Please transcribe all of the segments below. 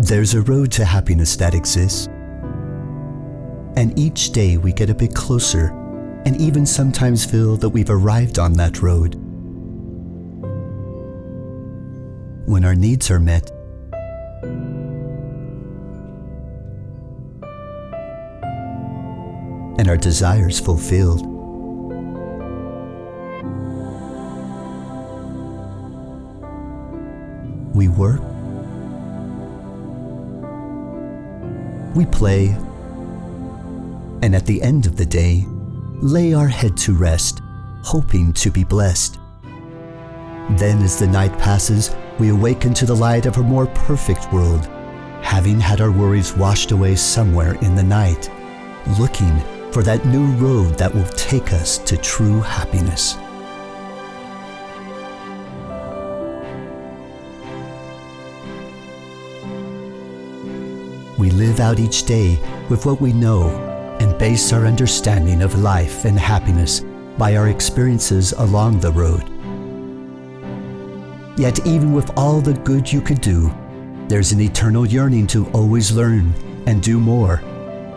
There's a road to happiness that exists. And each day we get a bit closer and even sometimes feel that we've arrived on that road. When our needs are met, and our desires fulfilled, we work, we play, and at the end of the day, lay our head to rest, hoping to be blessed. Then as the night passes, we awaken to the light of a more perfect world, having had our worries washed away somewhere in the night, looking for that new road that will take us to true happiness. We live out each day with what we know and base our understanding of life and happiness by our experiences along the road. Yet even with all the good you could do, there's an eternal yearning to always learn and do more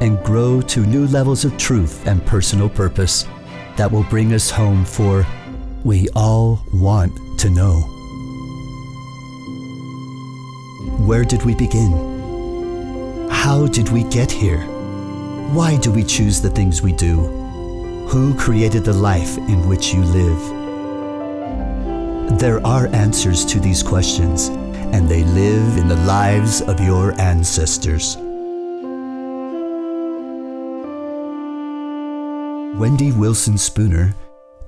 and grow to new levels of truth and personal purpose that will bring us home, for we all want to know. Where did we begin? How did we get here? Why do we choose the things we do? Who created the life in which you live? There are answers to these questions, and they live in the lives of your ancestors. Wendy Wilson Spooner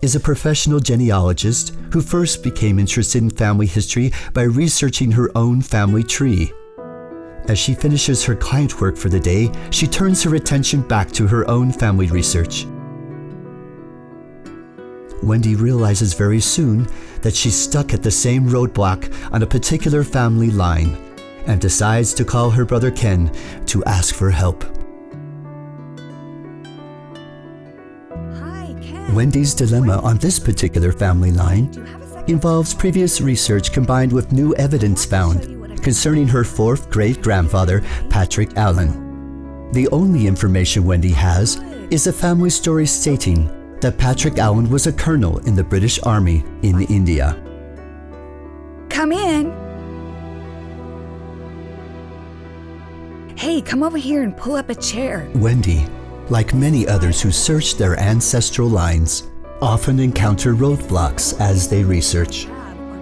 is a professional genealogist who first became interested in family history by researching her own family tree. As she finishes her client work for the day, she turns her attention back to her own family research. Wendy realizes very soon that she's stuck at the same roadblock on a particular family line and decides to call her brother Ken to ask for help. Wendy's dilemma on this particular family line involves previous research combined with new evidence found concerning her fourth great-grandfather, Patrick Allen. The only information Wendy has is a family story stating that Patrick Allen was a colonel in the British Army in India. Come in. Hey, come over here and pull up a chair. Wendy, like many others who search their ancestral lines, often encounter roadblocks as they research.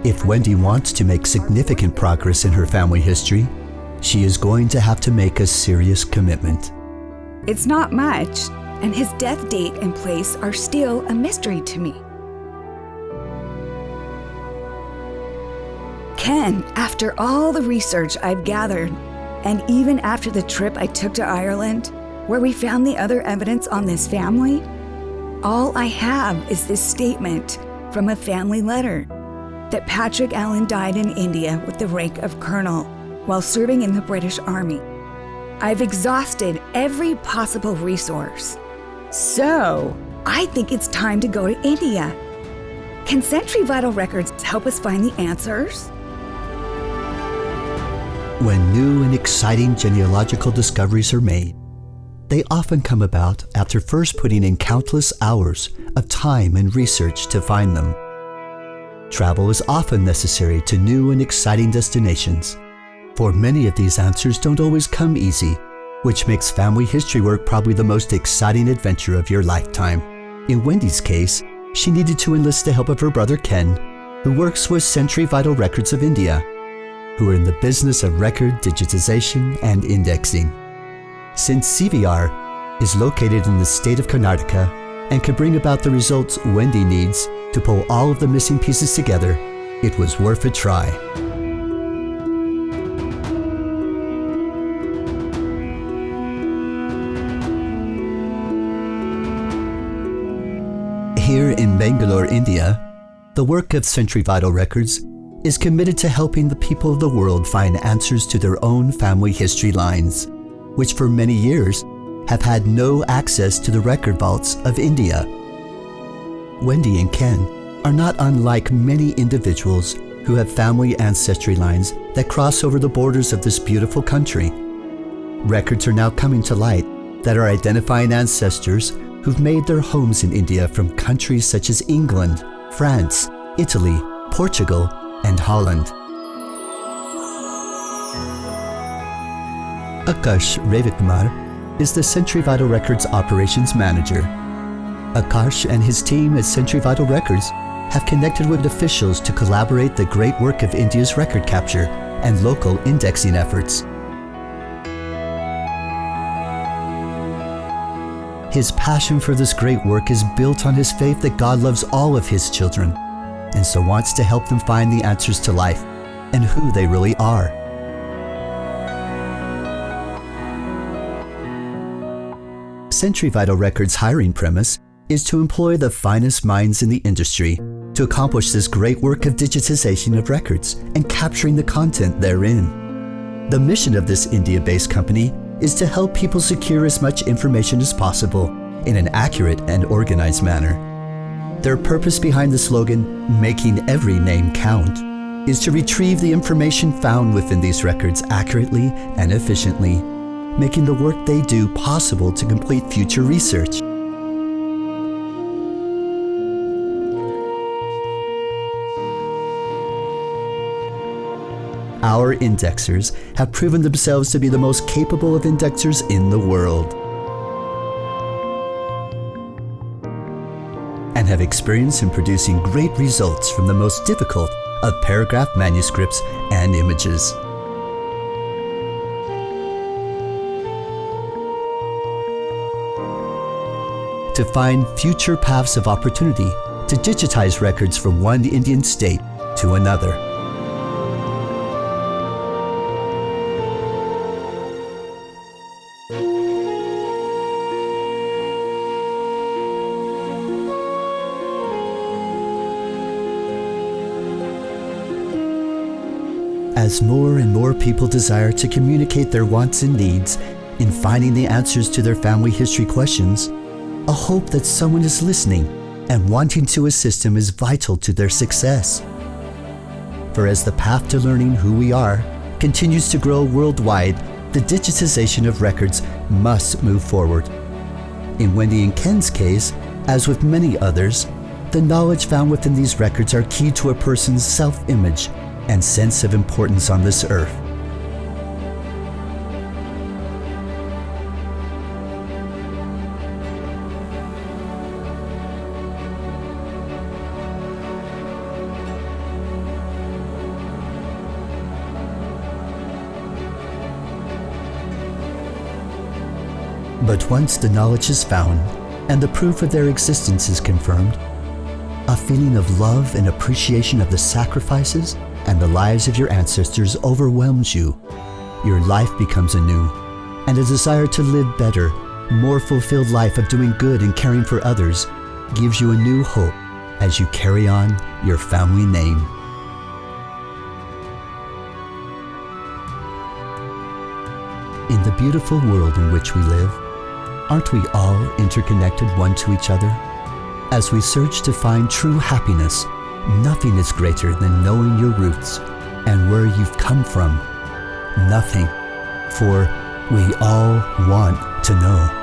If Wendy wants to make significant progress in her family history, she is going to have to make a serious commitment. It's not much, and his death date and place are still a mystery to me. Ken, after all the research I've gathered, and even after the trip I took to Ireland, where we found the other evidence on this family, all I have is this statement from a family letter that Patrick Allen died in India with the rank of colonel while serving in the British Army. I've exhausted every possible resource. So, I think it's time to go to India. Can Century Vital Records help us find the answers? When new and exciting genealogical discoveries are made, they often come about after first putting in countless hours of time and research to find them. Travel is often necessary to new and exciting destinations, for many of these answers don't always come easy, which makes family history work probably the most exciting adventure of your lifetime. In Wendy's case, she needed to enlist the help of her brother Ken, who works with Century Vital Records of India, who are in the business of record digitization and indexing. Since CVR is located in the state of Karnataka and can bring about the results Wendy needs to pull all of the missing pieces together, it was worth a try. Here in Bangalore, India, the work of Century Vital Records is committed to helping the people of the world find answers to their own family history lines, which for many years have had no access to the record vaults of India. Wendy and Ken are not unlike many individuals who have family ancestry lines that cross over the borders of this beautiful country. Records are now coming to light that are identifying ancestors who've made their homes in India from countries such as England, France, Italy, Portugal, and Holland. Akash V is the Century Vital Records Operations Manager. Akash and his team at Century Vital Records have connected with officials to collaborate the great work of India's record capture and local indexing efforts. His passion for this great work is built on his faith that God loves all of his children, and so wants to help them find the answers to life and who they really are. Century Vital Records' hiring premise is to employ the finest minds in the industry to accomplish this great work of digitization of records and capturing the content therein. The mission of this India-based company is to help people secure as much information as possible in an accurate and organized manner. Their purpose behind the slogan, "Making every name count," is to retrieve the information found within these records accurately and efficiently, making the work they do possible to complete future research. Our indexers have proven themselves to be the most capable of indexers in the world, and have experience in producing great results from the most difficult of paragraph manuscripts and images. To find future paths of opportunity to digitize records from one Indian state to another. As more and more people desire to communicate their wants and needs in finding the answers to their family history questions, a hope that someone is listening and wanting to assist them is vital to their success. For as the path to learning who we are continues to grow worldwide, the digitization of records must move forward. In Wendy and Ken's case, as with many others, the knowledge found within these records are key to a person's self-image and sense of importance on this earth. But once the knowledge is found and the proof of their existence is confirmed, a feeling of love and appreciation of the sacrifices and the lives of your ancestors overwhelms you. Your life becomes anew, and a desire to live better, more fulfilled life of doing good and caring for others gives you a new hope as you carry on your family name. In the beautiful world in which we live, aren't we all interconnected one to each other? As we search to find true happiness, nothing is greater than knowing your roots and where you've come from. Nothing, for we all want to know.